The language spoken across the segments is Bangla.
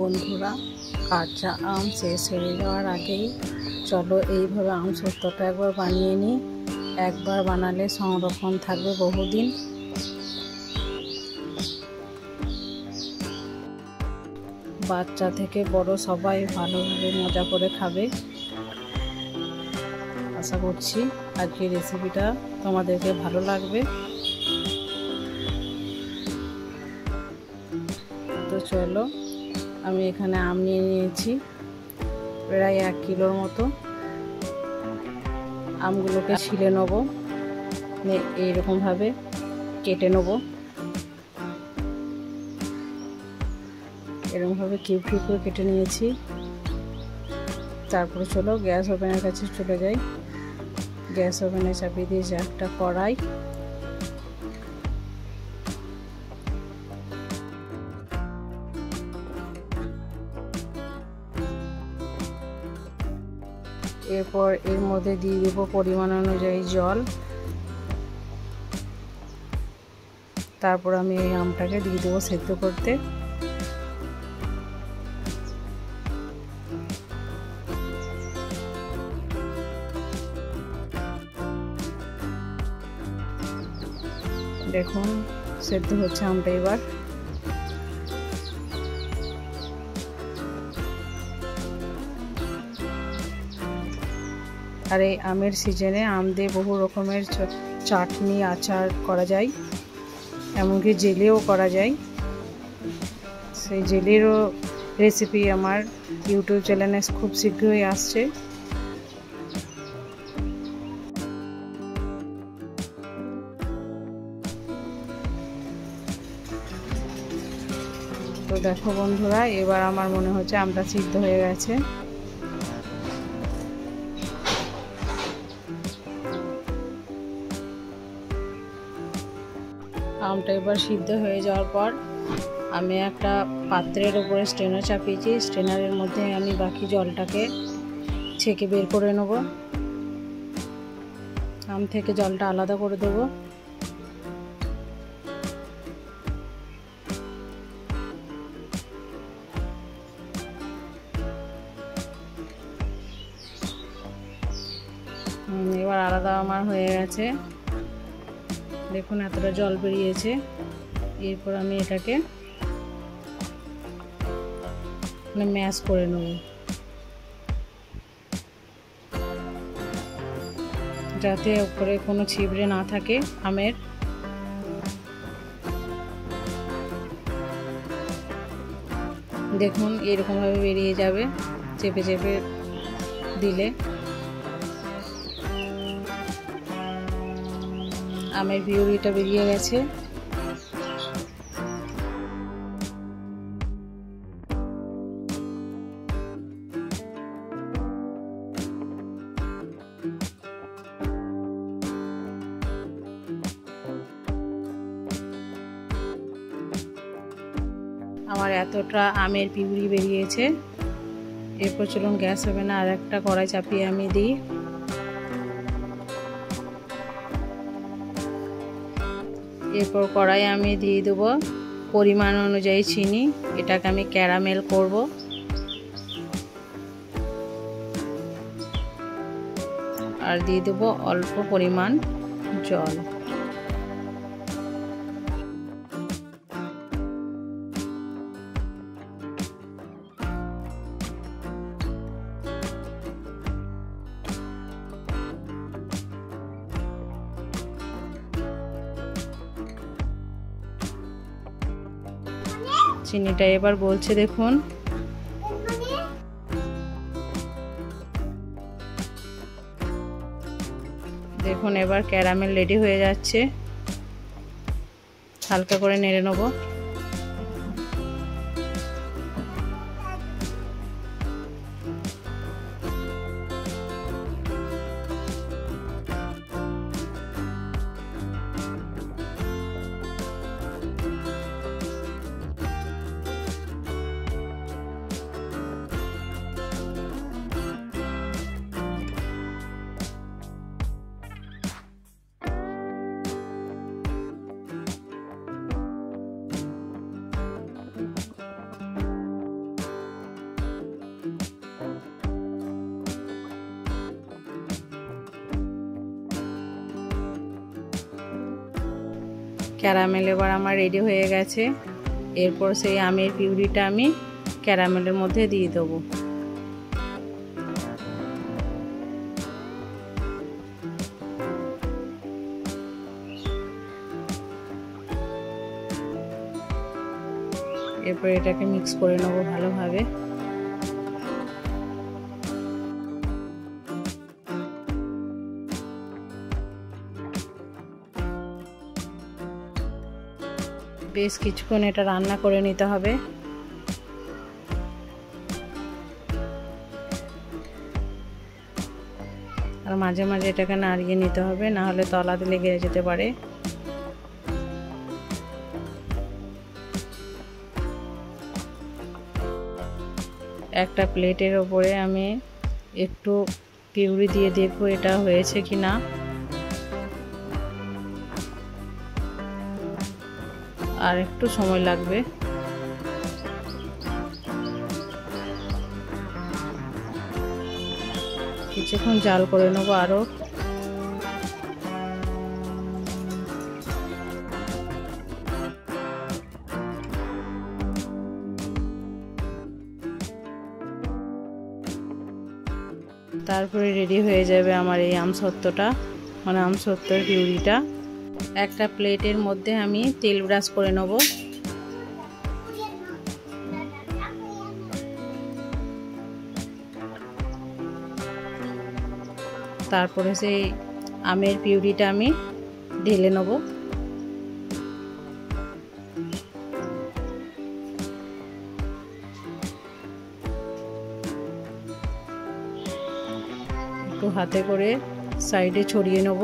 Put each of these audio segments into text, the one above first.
বন্ধুরা, কাঁচা আম শেষ হয়ে যাওয়ার আগেই চলো এইভাবে আম সত্যটা একবার বানিয়ে নিই। একবার বানালে সংরক্ষণ থাকবে বহুদিন। বাচ্চা থেকে বড় সবাই ভালোভাবে মজা করে খাবে। আশা করছি আজকের রেসিপিটা তোমাদেরকে ভালো লাগবে। তো চলো, আমি এখানে আম নিয়ে নিয়েছি প্রায় 1 কিলোর মতো। আমগুলোকে ছিলে নেব, এইরকমভাবে কেটে নেব। এরকমভাবে কিউব কিউব করে কেটে নিয়েছি। তারপরে চলো গ্যাস ওভেনের কাছে চলে যাই। গ্যাস ওভেনে চাপিয়ে দিয়েছি একটা কড়াই। এরপর এর মধ্যে দিয়ে দেবো পরিমাণ অনুযায়ী জল। তারপর আমি এই আমটাকে দিয়ে দেবো সেদ্ধ করতে। দেখুন সেদ্ধ হচ্ছে আমটা এবার। আর এই আমের সিজনে আম দিয়ে বহু রকমের চাটনি আচার করা যায়, এমনকি জেলিও করা যায়। সেই জেলিরও রেসিপি আমার ইউটিউব চ্যানেলে খুব শীঘ্রই আসছে। তো দেখো বন্ধুরা, এবার আমার মনে হচ্ছে আমটা সিদ্ধ হয়ে গেছে। আমটা এবার সিদ্ধ হয়ে যাওয়ার পর আমি একটা পাত্রের উপরে স্ট্রেনার চাপিয়েছি। স্ট্রেনারের মধ্যে আমি বাকি জলটাকে ছেঁকে বের করে নেব। আম থেকে জলটা আলাদা করে দেব। এবার আলাদা আমার হয়ে গেছে। দেখুন এতটা জল বেরিয়েছে। এরপর আমি এটাকে ম্যাশ করে নেব, যাতে উপরে কোনো ছিবড়ে না থাকে আমের। দেখুন এরকমভাবে বেরিয়ে যাবে চেপে চেপে দিলে। আমের পিউরিটা বেরিয়ে গেছে। আমার এতটা আমের পিউরি বেরিয়েছে। এরপর চলুন গ্যাস ওভেনে আর একটা কড়াই চাপিয়ে আমি দিই। এরপর কড়াই আমি দিয়ে দেবো পরিমাণ অনুযায়ী চিনি। এটাকে আমি ক্যারামেল করব। আর দিয়ে দেবো অল্প পরিমাণ জল। চিনিটা এবার বলছে, দেখুন। দেখুন এবার ক্যারামেল রেডি হয়ে যাচ্ছে। হালকা করে নেড়ে নেব। ক্যারামেল এবার আমার রেডি হয়ে গেছে। এরপর সেই আমের পিউরিটা আমি ক্যারামেলের মধ্যে দিয়ে দেবো। এরপর এটাকে মিক্স করে নেবো ভালোভাবে। বেশ কিছুক্ষণ এটা রান্না করে নিতে হবে। আর মাঝে মাঝে এটাকে নাড়িয়ে নিতে হবে, না হলে তলাতে লেগে যেতে পারে। একটা প্লেটের ওপরে আমি একটু পিউরি দিয়ে দেখবো এটা হয়েছে কি না। আর একটু সময় লাগবে। কিছুক্ষণ জাল করে নেবো আরো। তারপরে রেডি হয়ে যাবে আমার এই আমসত্ত্বটা, মানে আমসত্ত্বর পিউরিটা। একটা প্লেটের মধ্যে আমি তেল ব্রাশ করে নেব। তারপরে সেই আমের পিউরিটা আমি ঢেলে নেব। একটু হাতে করে সাইডে ছড়িয়ে নেব।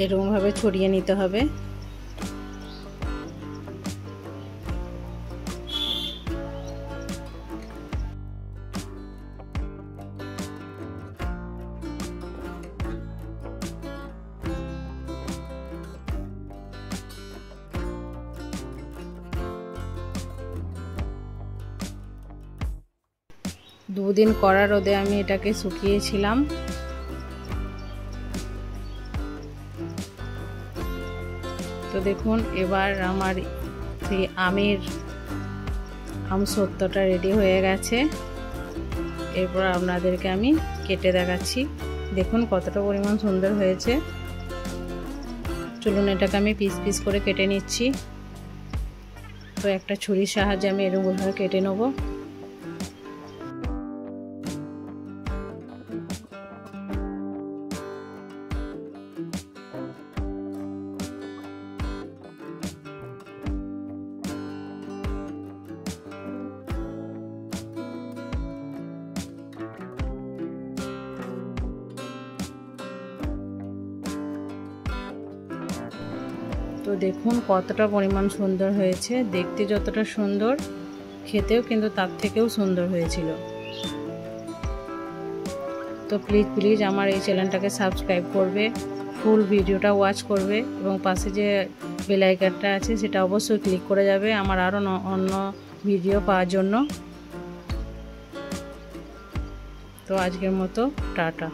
এরকমভাবে ছড়িয়ে নিতে হবে। দুদিন কড়া রোদে আমি এটাকে শুকিয়েছিলাম। তো দেখুন এবার আমার সেই আমসত্ত্বটা রেডি হয়ে গেছে। এরপর আপনাদেরকে আমি কেটে দেখাচ্ছি। দেখুন কতটা পরিমাণ সুন্দর হয়েছে। চলুন এটাকে আমি পিস পিস করে কেটে নিচ্ছি। তো একটা ছুরির সাহায্যে আমি এরকমভাবে কেটে নেব। তো দেখুন কতটা পরিমাণ সুন্দর হয়েছে। দেখতে যতটা সুন্দর, খেতেও কিন্তু তার থেকেও সুন্দর হয়েছিল। তো প্লিজ আমার এই চ্যানেলটাকে সাবস্ক্রাইব করবে, ফুল ভিডিওটা ওয়াচ করবে এবং পাশে যে বেল আইকনটা আছে সেটা অবশ্যই ক্লিক করে যাবে আমার আরও অন্য ভিডিও পাওয়ার জন্য। তো আজকের মতো টাটা।